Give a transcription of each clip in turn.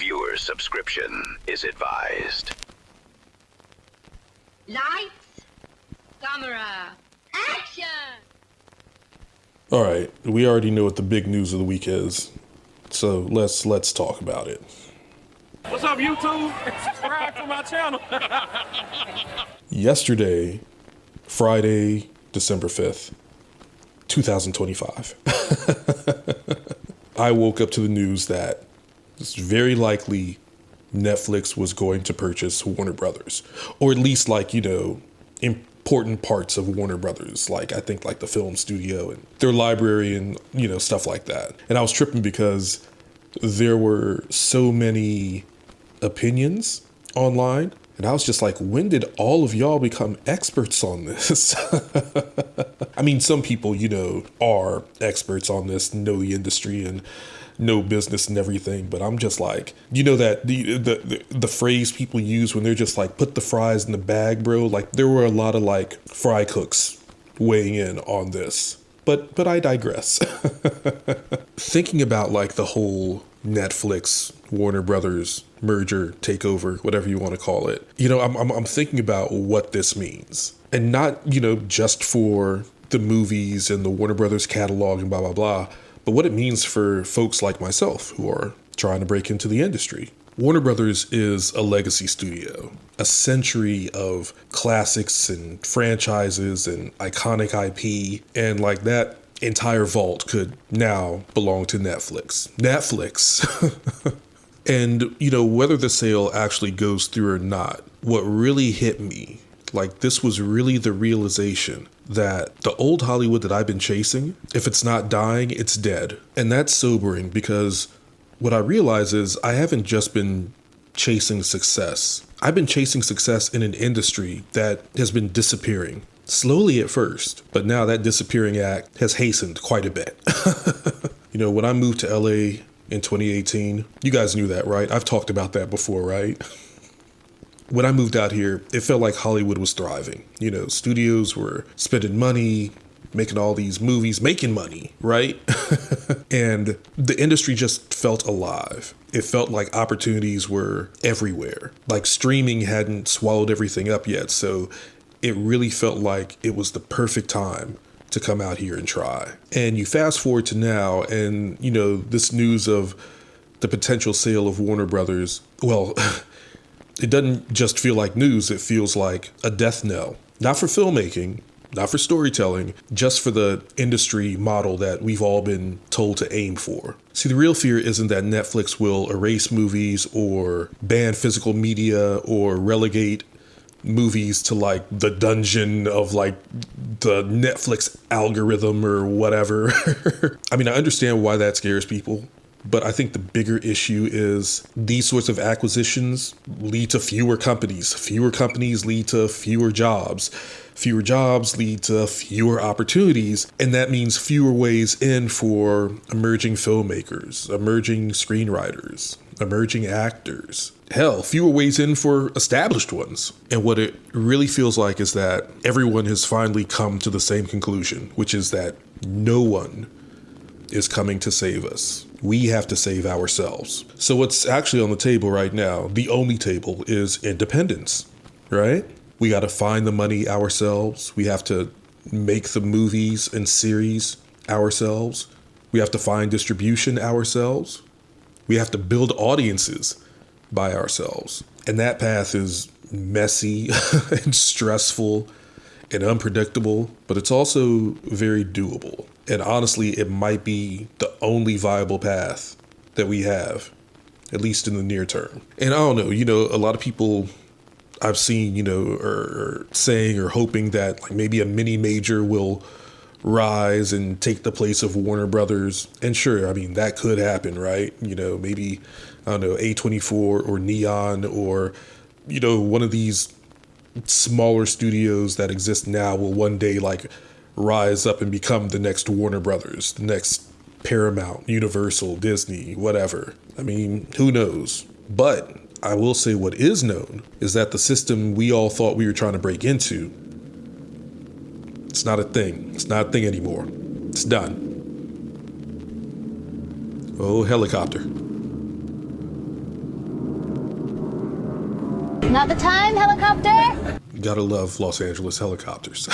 Viewer subscription is advised. Lights, camera, action! All right, we already know what the big news of the week is, so let's talk about it. What's up, YouTube? Subscribe to my channel. Yesterday, Friday, December 5th, 2025, I woke up to the news that it's very likely Netflix was going to purchase Warner Brothers, or at least important parts of Warner Brothers, I think the film studio and their library and, stuff like that. And I was tripping because there were so many opinions online. And I was just like, when did all of y'all become experts on this? I mean, some people, are experts on this, know the industry and know business and everything. But I'm just like, that the phrase people use when they're just like, put the fries in the bag, bro. Like there were a lot of fry cooks weighing in on this. But I digress. Thinking about the whole Netflix, Warner Brothers merger, takeover, whatever you want to call it. I'm thinking about what this means. And not, just for the movies and the Warner Brothers catalog and blah, blah, blah, but what it means for folks like myself who are trying to break into the industry. Warner Brothers is a legacy studio, a century of classics and franchises and iconic IP, and that entire vault could now belong to Netflix. And, whether the sale actually goes through or not, what really hit me, this was really the realization that the old Hollywood that I've been chasing, if it's not dying, it's dead. And that's sobering because what I realize is I haven't just been chasing success. I've been chasing success in an industry that has been disappearing. Slowly at first, but now that disappearing act has hastened quite a bit. When I moved to LA in 2018, you guys knew that, right? I've talked about that before, right? When I moved out here, it felt like Hollywood was thriving. Studios were spending money, making all these movies, making money, right? And the industry just felt alive. It felt like opportunities were everywhere. Streaming hadn't swallowed everything up yet, so it really felt like it was the perfect time to come out here and try. And you fast forward to now and, this news of the potential sale of Warner Brothers, well, it doesn't just feel like news, it feels like a death knell. Not for filmmaking, not for storytelling, just for the industry model that we've all been told to aim for. See, the real fear isn't that Netflix will erase movies or ban physical media or relegate movies to the dungeon of the Netflix algorithm or whatever. I mean, I understand why that scares people, but I think the bigger issue is these sorts of acquisitions lead to fewer companies. Fewer companies lead to fewer jobs. Fewer jobs lead to fewer opportunities, and that means fewer ways in for emerging filmmakers, emerging screenwriters, emerging actors. Hell, fewer ways in for established ones. And what it really feels like is that everyone has finally come to the same conclusion, which is that no one is coming to save us. We have to save ourselves. So what's actually on the table right now, the only table, is independence, right? We got to find the money ourselves. We have to make the movies and series ourselves. We have to find distribution ourselves. We have to build audiences by ourselves. And that path is messy and stressful and unpredictable, but it's also very doable. And honestly, it might be the only viable path that we have, at least in the near term. And I don't know, a lot of people I've seen, are saying or hoping that maybe a mini major will rise and take the place of Warner Brothers. And sure, I mean, that could happen, right? Maybe, I don't know, A24 or Neon or, one of these smaller studios that exist now will one day rise up and become the next Warner Brothers, the next Paramount, Universal, Disney, whatever. I mean, who knows? But I will say what is known is that the system we all thought we were trying to break into, it's not a thing. It's not a thing anymore. It's done. Oh, helicopter. Not the time, helicopter? Gotta love Los Angeles helicopters.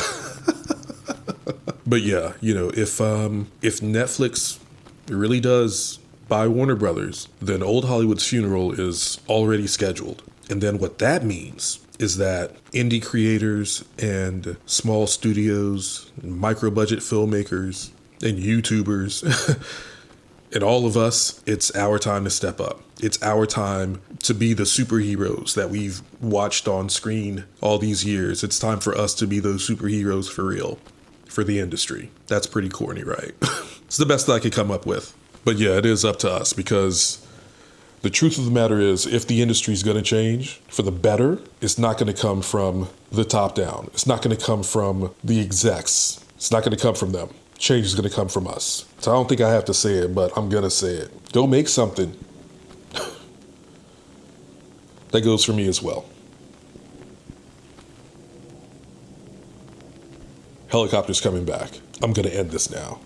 But yeah, you know, if Netflix really does buy Warner Brothers, then Old Hollywood's funeral is already scheduled. And then what that means is that indie creators and small studios, and micro-budget filmmakers, and YouTubers, and all of us, it's our time to step up. It's our time to be the superheroes that we've watched on screen all these years. It's time for us to be those superheroes for real, for the industry. That's pretty corny, right? It's the best that I could come up with. But yeah, it is up to us, because the truth of the matter is, if the industry is going to change for the better, it's not going to come from the top down. It's not going to come from the execs. It's not going to come from them. Change is going to come from us. So I don't think I have to say it, but I'm going to say it. Go make something. That goes for me as well. Helicopter's coming back. I'm going to end this now.